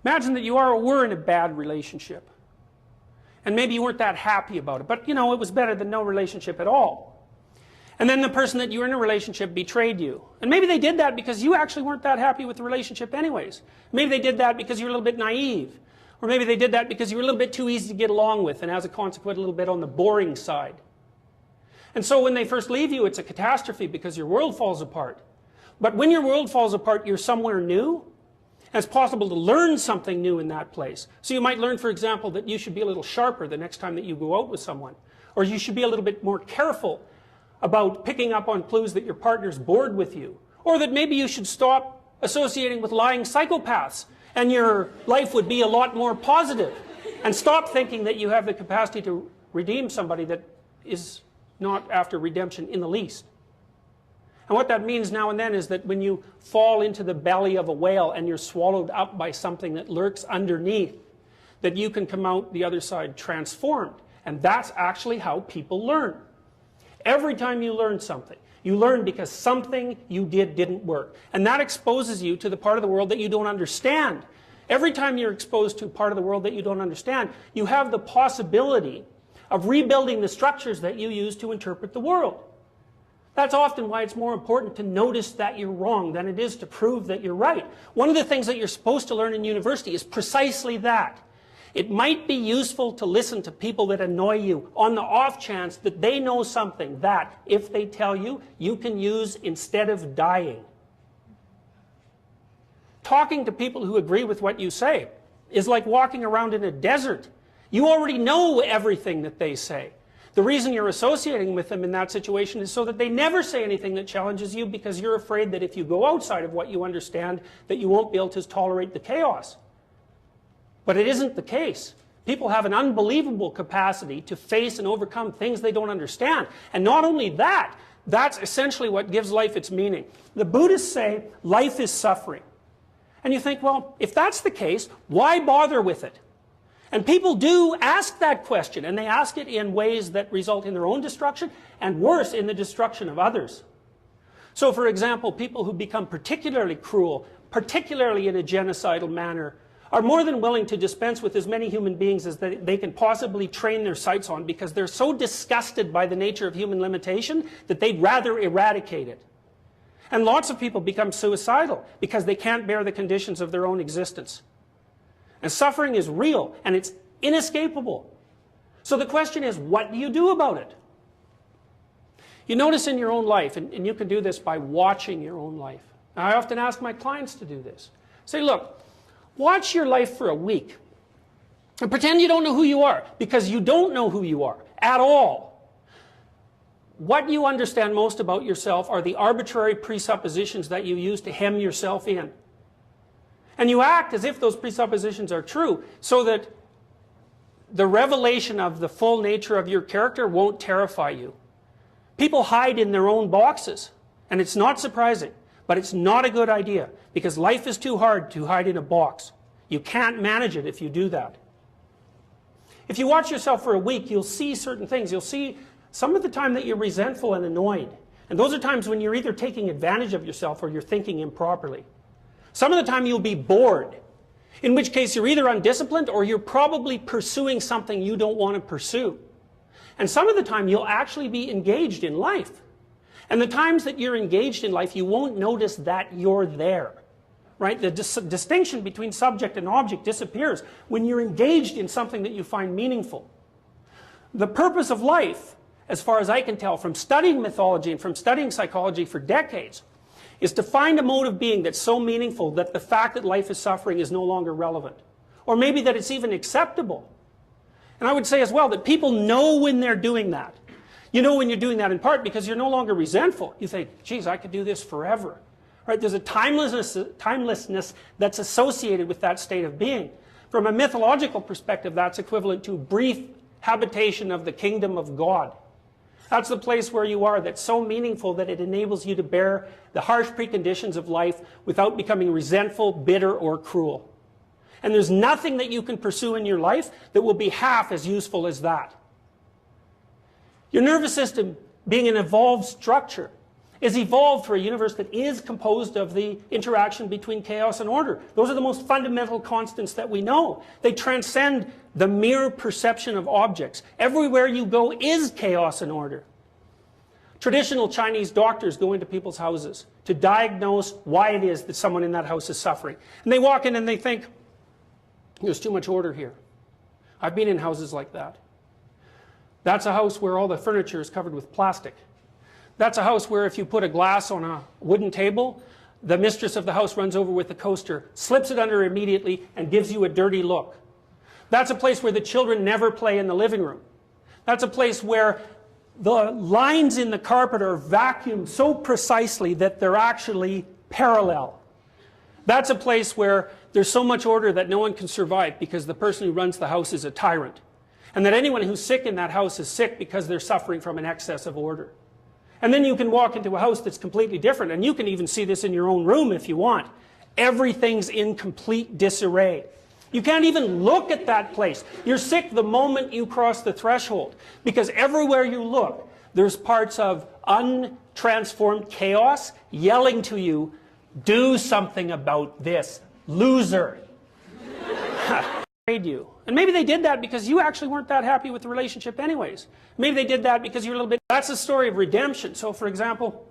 Imagine that you are or were in a bad relationship. And maybe you weren't that happy about it, but you know, it was better than no relationship at all. And then the person that you were in a relationship betrayed you. And maybe they did that because you actually weren't that happy with the relationship anyways. Maybe they did that because you were a little bit naive. Or maybe they did that because you were a little bit too easy to get along with, and as a consequence, a little bit on the boring side. And so when they first leave you, it's a catastrophe because your world falls apart. But when your world falls apart, you're somewhere new. And it's possible to learn something new in that place. So you might learn, for example, that you should be a little sharper the next time that you go out with someone. Or you should be a little bit more careful about picking up on clues that your partner's bored with you. Or that maybe you should stop associating with lying psychopaths and your life would be a lot more positive. And stop thinking that you have the capacity to redeem somebody that is not after redemption in the least. And what that means now and then is that when you fall into the belly of a whale and you're swallowed up by something that lurks underneath, that you can come out the other side transformed. And that's actually how people learn. Every time you learn something, you learn because something you did didn't work. And that exposes you to the part of the world that you don't understand. Every time you're exposed to a part of the world that you don't understand, you have the possibility of rebuilding the structures that you use to interpret the world. That's often why it's more important to notice that you're wrong than it is to prove that you're right. One of the things that you're supposed to learn in university is precisely that. It might be useful to listen to people that annoy you on the off chance that they know something that, if they tell you, you can use instead of dying. Talking to people who agree with what you say is like walking around in a desert. You already know everything that they say. The reason you're associating with them in that situation is so that they never say anything that challenges you, because you're afraid that if you go outside of what you understand, that you won't be able to tolerate the chaos. But it isn't the case. People have an unbelievable capacity to face and overcome things they don't understand. And not only that, that's essentially what gives life its meaning. The Buddhists say life is suffering. And you think, well, if that's the case, why bother with it? And people do ask that question, and they ask it in ways that result in their own destruction, and worse, in the destruction of others. So, for example, people who become particularly cruel, particularly in a genocidal manner, are more than willing to dispense with as many human beings as they can possibly train their sights on, because they're so disgusted by the nature of human limitation that they'd rather eradicate it. And lots of people become suicidal because they can't bear the conditions of their own existence. And suffering is real, and it's inescapable. So the question is, what do you do about it? You notice in your own life, and you can do this by watching your own life. Now, I often ask my clients to do this. Say, look, watch your life for a week. And pretend you don't know who you are, because you don't know who you are at all. What you understand most about yourself are the arbitrary presuppositions that you use to hem yourself in. And you act as if those presuppositions are true, so that the revelation of the full nature of your character won't terrify you. People hide in their own boxes, and it's not surprising, but it's not a good idea, because life is too hard to hide in a box. You can't manage it if you do that. If you watch yourself for a week, you'll see certain things. You'll see some of the time that you're resentful and annoyed. And those are times when you're either taking advantage of yourself or you're thinking improperly. Some of the time you'll be bored, in which case you're either undisciplined or you're probably pursuing something you don't want to pursue. And some of the time you'll actually be engaged in life. And the times that you're engaged in life, you won't notice that you're there. Right? The distinction between subject and object disappears when you're engaged in something that you find meaningful. The purpose of life, as far as I can tell from studying mythology and from studying psychology for decades, is to find a mode of being that's so meaningful that the fact that life is suffering is no longer relevant. Or maybe that it's even acceptable. And I would say as well that people know when they're doing that. You know when you're doing that in part because you're no longer resentful. You think, geez, I could do this forever. Right? There's a timelessness that's associated with that state of being. From a mythological perspective, that's equivalent to brief habitation of the kingdom of God. That's the place where you are that's so meaningful that it enables you to bear the harsh preconditions of life without becoming resentful, bitter, or cruel. And there's nothing that you can pursue in your life that will be half as useful as that. Your nervous system being an evolved structure is evolved for a universe that is composed of the interaction between chaos and order. Those are the most fundamental constants that we know. They transcend the mere perception of objects. Everywhere you go is chaos and order. Traditional Chinese doctors go into people's houses to diagnose why it is that someone in that house is suffering. And they walk in and they think, there's too much order here. I've been in houses like that. That's a house where all the furniture is covered with plastic. That's a house where if you put a glass on a wooden table, the mistress of the house runs over with the coaster, slips it under immediately, and gives you a dirty look. That's a place where the children never play in the living room. That's a place where the lines in the carpet are vacuumed so precisely that they're actually parallel. That's a place where there's so much order that no one can survive because the person who runs the house is a tyrant. And that anyone who's sick in that house is sick because they're suffering from an excess of order. And then you can walk into a house that's completely different, and you can even see this in your own room if you want. Everything's in complete disarray. You can't even look at that place. You're sick the moment you cross the threshold, because everywhere you look, there's parts of untransformed chaos yelling to you, do something about this, loser. You. And maybe they did that because you actually weren't that happy with the relationship anyways. Maybe they did that because you're a little bit... That's a story of redemption. So for example,